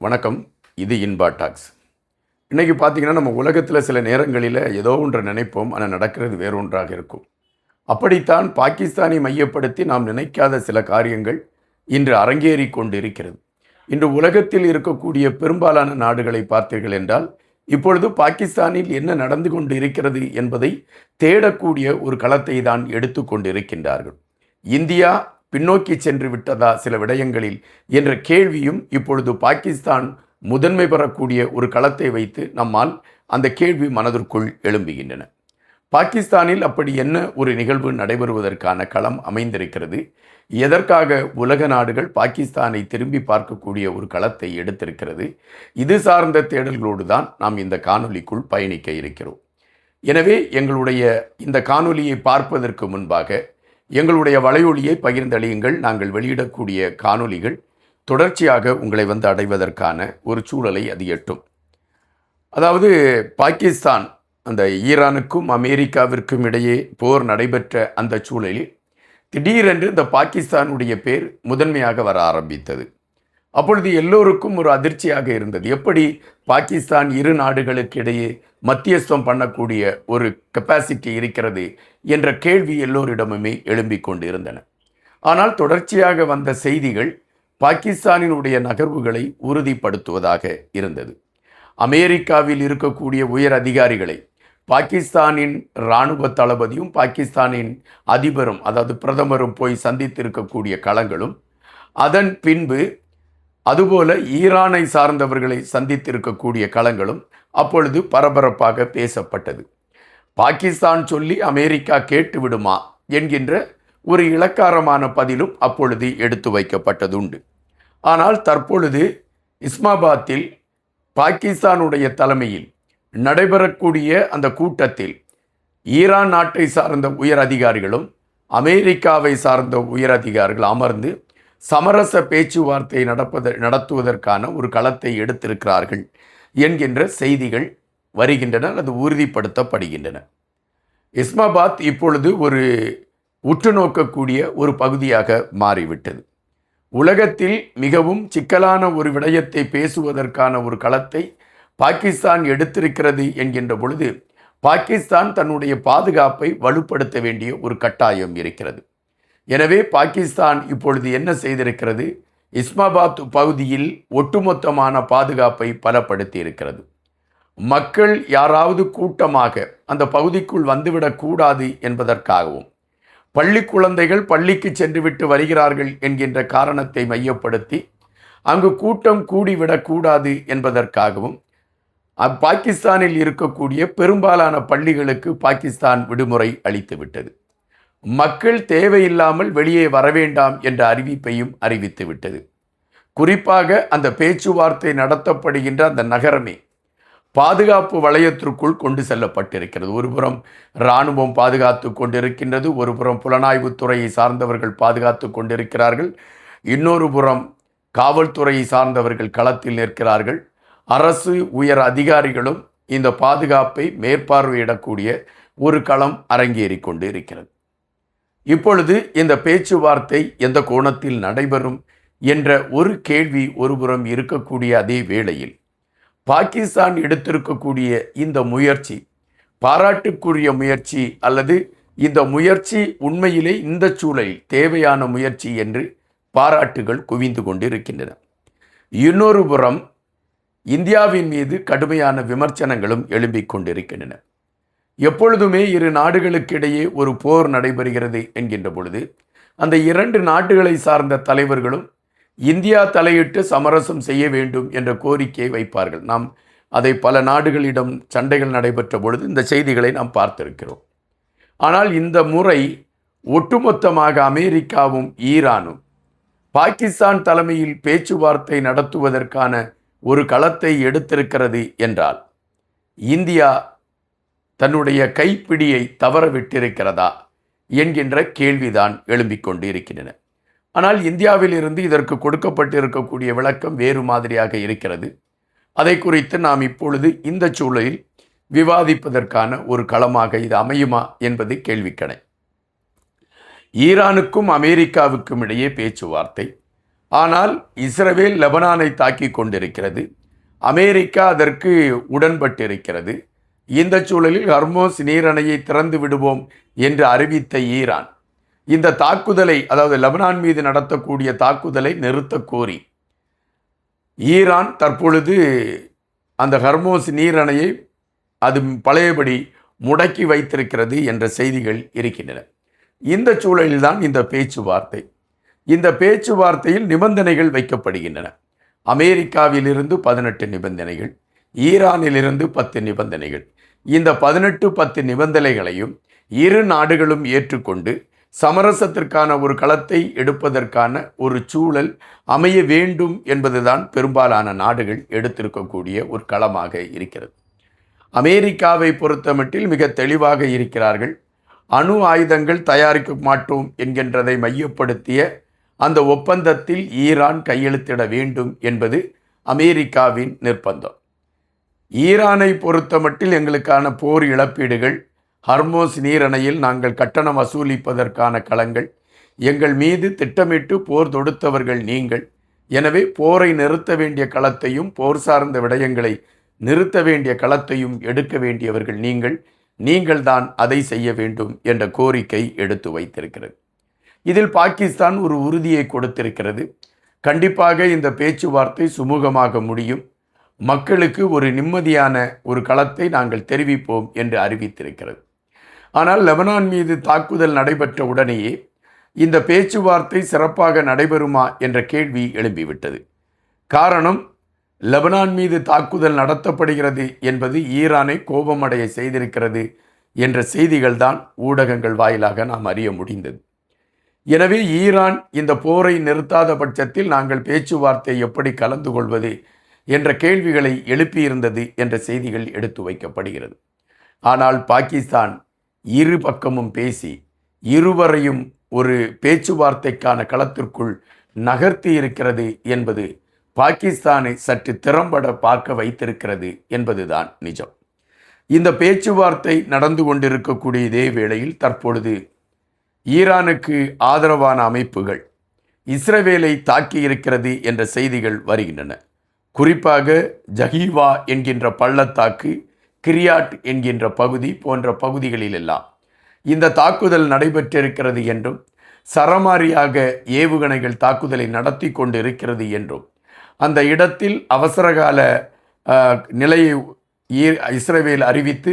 வணக்கம். இது இன்பா டாக்ஸ். இன்றைக்கி பார்த்திங்கன்னா, நம்ம உலகத்தில் சில நேரங்களில் ஏதோ ஒன்றை நினைப்போம், ஆனால் நடக்கிறது வேறொன்றாக இருக்கும். அப்படித்தான் பாகிஸ்தானை மையப்படுத்தி நாம் நினைக்காத சில காரியங்கள் இன்று அரங்கேறி கொண்டு இருக்கிறது. இன்று உலகத்தில் இருக்கக்கூடிய பெரும்பாலான நாடுகளை பார்த்தீர்கள் என்றால், இப்பொழுது பாகிஸ்தானில் என்ன நடந்து கொண்டு இருக்கிறது என்பதை தேடக்கூடிய ஒரு களத்தை தான் எடுத்து கொண்டு இருக்கின்றார்கள். இந்தியா பின்னோக்கி சென்று விட்டதா சில விடயங்களில் என்ற கேள்வியும் இப்பொழுது பாகிஸ்தான் முதன்மை பெறக்கூடிய ஒரு களத்தை வைத்து நம்மால் அந்த கேள்வி மனதிற்குள் எழும்புகின்றன. பாகிஸ்தானில் அப்படி என்ன ஒரு நிகழ்வு நடைபெறுவதற்கான களம் அமைந்திருக்கிறது? எதற்காக உலக நாடுகள் பாகிஸ்தானை திரும்பி பார்க்கக்கூடிய ஒரு களத்தை எடுத்திருக்கிறது? இது சார்ந்த தேடல்களோடு தான் நாம் இந்த காணொலிக்குள் பயணிக்க இருக்கிறோம். எனவே எங்களுடைய இந்த காணொலியை பார்ப்பதற்கு முன்பாக எங்களுடைய வலையொலியை பகிர்ந்தளியுங்கள். நாங்கள் வெளியிடக்கூடிய காணொலிகள் தொடர்ச்சியாக உங்களை வந்து அடைவதற்கான ஒரு சூழலை அது எட்டும். அதாவது பாகிஸ்தான் அந்த ஈரானுக்கும் அமெரிக்காவிற்கும் இடையே போர் நடைபெற்ற அந்த சூழலில் திடீரென்று இந்த பாகிஸ்தானுடைய பேர் முதன்மையாக வர ஆரம்பித்தது. அப்பொழுது எல்லோருக்கும் ஒரு அதிர்ச்சியாக இருந்தது. எப்படி பாகிஸ்தான் இரு நாடுகளுக்கு இடையே மத்தியஸ்தம் பண்ணக்கூடிய ஒரு கெப்பாசிட்டி இருக்கிறது என்ற கேள்வி எல்லோரிடமுமே எழும்பிக் கொண்டு இருந்தன. ஆனால் தொடர்ச்சியாக வந்த செய்திகள் பாகிஸ்தானினுடைய நகர்வுகளை உறுதிப்படுத்துவதாக இருந்தது. அமெரிக்காவில் இருக்கக்கூடிய உயர் அதிகாரிகளை பாகிஸ்தானின் இராணுவ தளபதியும் பாகிஸ்தானின் அதிபரும், அதாவது பிரதமரும் போய் சந்தித்திருக்கக்கூடிய களங்களும், அதன் பின்பு அதுபோல ஈரானை சார்ந்தவர்களை சந்தித்திருக்கக்கூடிய களங்களும் அப்பொழுது பரபரப்பாக பேசப்பட்டது. பாகிஸ்தான் சொல்லி அமெரிக்கா கேட்டு விடுமா என்கின்ற ஒரு இளக்காரமான பதிலும் அப்பொழுது எடுத்து வைக்கப்பட்டதுண்டு. ஆனால் தற்பொழுது இஸ்லாமாபாத்தில் பாகிஸ்தானுடைய தலைமையில் நடைபெறக்கூடிய அந்த கூட்டத்தில் ஈரான் நாட்டை சார்ந்த உயர் அதிகாரிகளும் அமெரிக்காவை சார்ந்த உயர் அதிகாரிகள் அமர்ந்து சமரச பேச்சுவார்த்தை நடத்துவதற்கான ஒரு களத்தை எடுத்திருக்கிறார்கள் என்கின்ற செய்திகள் வருகின்றன, அது உறுதிப்படுத்தப்படுகின்றன. இஸ்லாமாபாத் இப்பொழுது ஒரு உற்று நோக்கக்கூடிய ஒரு பகுதியாக மாறிவிட்டது. உலகத்தில் மிகவும் சிக்கலான ஒரு விடயத்தை பேசுவதற்கான ஒரு களத்தை பாகிஸ்தான் எடுத்திருக்கிறது என்கின்ற பொழுது பாகிஸ்தான் தன்னுடைய பாதுகாப்பை வலுப்படுத்த வேண்டிய ஒரு கட்டாயம் இருக்கிறது. எனவே பாகிஸ்தான் இப்பொழுது என்ன செய்திருக்கிறது? இஸ்லாமாபாத் பகுதியில் ஒட்டுமொத்தமான பாதுகாப்பை பலப்படுத்தி இருக்கிறது. மக்கள் யாராவது கூட்டமாக அந்த பகுதிக்குள் வந்துவிடக்கூடாது என்பதற்காகவும், பள்ளி குழந்தைகள் பள்ளிக்கு சென்றுவிட்டு வருகிறார்கள் என்கின்ற காரணத்தை மையப்படுத்தி அங்கு கூட்டம் கூடிவிடக்கூடாது என்பதற்காகவும் பாகிஸ்தானில் இருக்கக்கூடிய பெரும்பாலான பள்ளிகளுக்கு பாகிஸ்தான் விடுமுறை அளித்துவிட்டது. மக்கள் தேவையில்லாமல் வெளியே வரவேண்டாம் என்ற அறிவிப்பையும் அறிவித்து விட்டது. குறிப்பாக அந்த பேச்சுவார்த்தை நடத்தப்படுகின்ற அந்த நகரமே பாதுகாப்பு வளையத்திற்குள் கொண்டு செல்லப்பட்டிருக்கிறது. ஒருபுறம் இராணுவம் பாதுகாத்து கொண்டிருக்கின்றது, ஒருபுறம் புலனாய்வுத்துறையை சார்ந்தவர்கள் பாதுகாத்து கொண்டிருக்கிறார்கள், இன்னொரு புறம் காவல்துறையை சார்ந்தவர்கள் களத்தில் நிற்கிறார்கள். அரசு உயர் அதிகாரிகளும் இந்த பாதுகாப்பை மேற்பார்வையிடக்கூடிய ஒரு களம் அரங்கேறி கொண்டு இருக்கிறது. இப்பொழுது இந்த பேச்சுவார்த்தை எந்த கோணத்தில் நடைபெறும் என்ற ஒரு கேள்வி ஒருபுறம் இருக்கக்கூடிய அதே வேளையில் பாகிஸ்தான் எடுத்திருக்கக்கூடிய இந்த முயற்சி பாராட்டுக்குரிய முயற்சி, அல்லது இந்த முயற்சி உண்மையிலே இந்த சூழலில் தேவையான முயற்சி என்று பாராட்டுகள் குவிந்து கொண்டிருக்கின்றன. இன்னொரு புறம் இந்தியாவின் மீது கடுமையான விமர்சனங்களும் எழும்பிக் கொண்டிருக்கின்றன. எப்பொழுதுமே இரு நாடுகளுக்கிடையே ஒரு போர் நடைபெறுகிறது என்கின்ற பொழுது அந்த இரண்டு நாடுகளை சார்ந்த தலைவர்களும் இந்தியா தலையிட்டு சமரசம் செய்ய வேண்டும் என்ற கோரிக்கையை வைப்பார்கள். நாம் அதை பல நாடுகளிடம் சண்டைகள் நடைபெற்ற பொழுது இந்த செய்திகளை நாம் பார்த்திருக்கிறோம். ஆனால் இந்த முறை ஒட்டுமொத்தமாக அமெரிக்காவும் ஈரானும் பாகிஸ்தான் தலைமையில் பேச்சுவார்த்தை நடத்துவதற்கான ஒரு களத்தை எடுத்திருக்கிறது என்றால் இந்தியா தன்னுடைய கைப்பிடியை தவற விட்டிருக்கிறதா என்கின்ற கேள்விதான் எழும்பிக் கொண்டு இருக்கின்றன. ஆனால் இந்தியாவில் இருந்து இதற்கு கொடுக்கப்பட்டிருக்கக்கூடிய விளக்கம் வேறு மாதிரியாக இருக்கிறது. அதை குறித்து நாம் இப்பொழுது இந்த சூழலில் விவாதிப்பதற்கான ஒரு களமாக இது அமையுமா என்பது கேள்விக்கணை. ஈரானுக்கும் அமெரிக்காவுக்கும் இடையே பேச்சுவார்த்தை, ஆனால் இஸ்ரவேல் லெபனானை தாக்கி கொண்டிருக்கிறது. அமெரிக்கா அதற்கு உடன்பட்டிருக்கிறது. இந்த சூழலில் ஹர்மோஸ் நீரணையை திறந்து விடுவோம் என்று அறிவித்த ஈரான் இந்த தாக்குதலை, அதாவது லெபனான் மீது நடத்தக்கூடிய தாக்குதலை நிறுத்த கோரி ஈரான் தற்பொழுது அந்த ஹர்மோஸ் நீரணையை அது பழையபடி முடக்கி வைத்திருக்கிறது என்ற செய்திகள் இருக்கின்றன. இந்த சூழலில்தான் இந்த பேச்சுவார்த்தையில் நிபந்தனைகள் வைக்கப்படுகின்றன. அமெரிக்காவிலிருந்து 18 நிபந்தனைகள், ஈரானிலிருந்து 10 நிபந்தனைகள். இந்த 18-10 நிபந்தனைகளையும் இரு நாடுகளும் ஏற்றுக்கொண்டு சமரசத்திற்கான ஒரு களத்தை எடுப்பதற்கான ஒரு சூழல் அமைய வேண்டும் என்பதுதான் பெரும்பாலான நாடுகள் எடுத்திருக்கக்கூடிய ஒரு களமாக இருக்கிறது. அமெரிக்காவை பொறுத்தமட்டில் மிக தெளிவாக இருக்கிறார்கள். அணு ஆயுதங்கள் தயாரிக்க மாட்டோம் என்கின்றதை மையப்படுத்திய அந்த ஒப்பந்தத்தில் ஈரான் கையெழுத்திட வேண்டும் என்பது அமெரிக்காவின் நிர்பந்தம். ஈரானை பொறுத்தமட்டில் எங்களுக்கான போர் இழப்பீடுகள், ஹர்மோஸ் நீரணையில் நாங்கள் கட்டணம் வசூலிப்பதற்கான களங்கள், எங்கள் மீது திட்டமிட்டு போர் தொடுத்தவர்கள் நீங்கள். எனவே போரை நிறுத்த வேண்டிய களத்தையும் போர் சார்ந்த விடயங்களை நிறுத்த வேண்டிய களத்தையும் எடுக்க வேண்டியவர்கள் நீங்கள்தான் அதை செய்ய வேண்டும் என்ற கோரிக்கை எடுத்து வைத்திருக்கிறது. இதில் பாகிஸ்தான் ஒரு உறுதியை கொடுத்திருக்கிறது. கண்டிப்பாக இந்த பேச்சுவார்த்தை சுமூகமாக முடியும், மக்களுக்கு ஒரு நிம்மதியான ஒரு களத்தை நாங்கள் தெரிவிப்போம் என்று அறிவித்திருக்கிறது. ஆனால் லெபனான் மீது தாக்குதல் நடைபெற்ற உடனேயே இந்த பேச்சுவார்த்தை சிறப்பாக நடைபெறுமா என்ற கேள்வி எழும்பிவிட்டது. காரணம், லெபனான் மீது தாக்குதல் நடத்தப்படுகிறது என்பது ஈரானை கோபமடைய செய்திருக்கிறது என்ற செய்திகள் தான் ஊடகங்கள் வாயிலாக நாம் அறிய முடிந்தது. எனவே ஈரான் இந்த போரை நிறுத்தாத பட்சத்தில் நாங்கள் பேச்சுவார்த்தை எப்படி கலந்து கொள்வது என்ற கேள்விகளை எழுப்பியிருந்தது என்ற செய்திகள் எடுத்து வைக்கப்படுகிறது. ஆனால் பாகிஸ்தான் இரு பக்கமும் பேசி இருவரையும் ஒரு பேச்சுவார்த்தைக்கான களத்திற்குள் நகர்த்தி இருக்கிறது என்பது பாகிஸ்தானை சற்று திறம்பட பார்க்க வைத்திருக்கிறது என்பதுதான் நிஜம். இந்த பேச்சுவார்த்தை நடந்து கொண்டிருக்கக்கூடிய இதே வேளையில் தற்பொழுது ஈரானுக்கு ஆதரவான அமைப்புகள் இஸ்ரவேலை தாக்கியிருக்கிறது என்ற செய்திகள் வருகின்றன. குறிப்பாக ஜஹீவா என்கின்ற பள்ளத்தாக்கு, கிரியாட் என்கின்ற பகுதி போன்ற பகுதிகளிலெல்லாம் இந்த தாக்குதல் நடைபெற்றிருக்கிறது என்றும், சரமாரியாக ஏவுகணைகள் தாக்குதலை நடத்தி கொண்டு இருக்கிறது என்றும், அந்த இடத்தில் அவசரகால நிலையை இஸ்ரவேல் அறிவித்து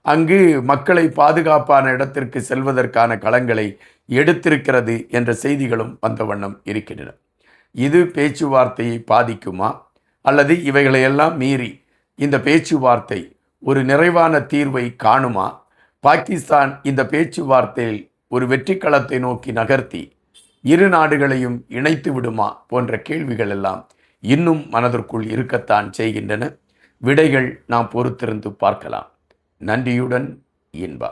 அங்கு மக்களை பாதுகாப்பான இடத்திற்கு செல்வதற்கான களங்களை எடுத்திருக்கிறது என்ற செய்திகளும் வந்த வண்ணம் இருக்கின்றன. இது பேச்சுவார்த்தையை பாதிக்குமா, அல்லது இவைகளையெல்லாம் மீறி இந்த பேச்சுவார்த்தை ஒரு நிறைவான தீர்வை காணுமா? பாகிஸ்தான் இந்த பேச்சுவார்த்தையில் ஒரு வெற்றி களத்தை நோக்கி நகர்த்தி இரு நாடுகளையும் இணைத்து விடுமா போன்ற கேள்விகள் எல்லாம் இன்னும் மனதிற்குள் இருக்கத்தான் செய்கின்றன. விடைகள் நாம் பொறுத்திருந்து பார்க்கலாம். நன்றியுடன் இன்பா.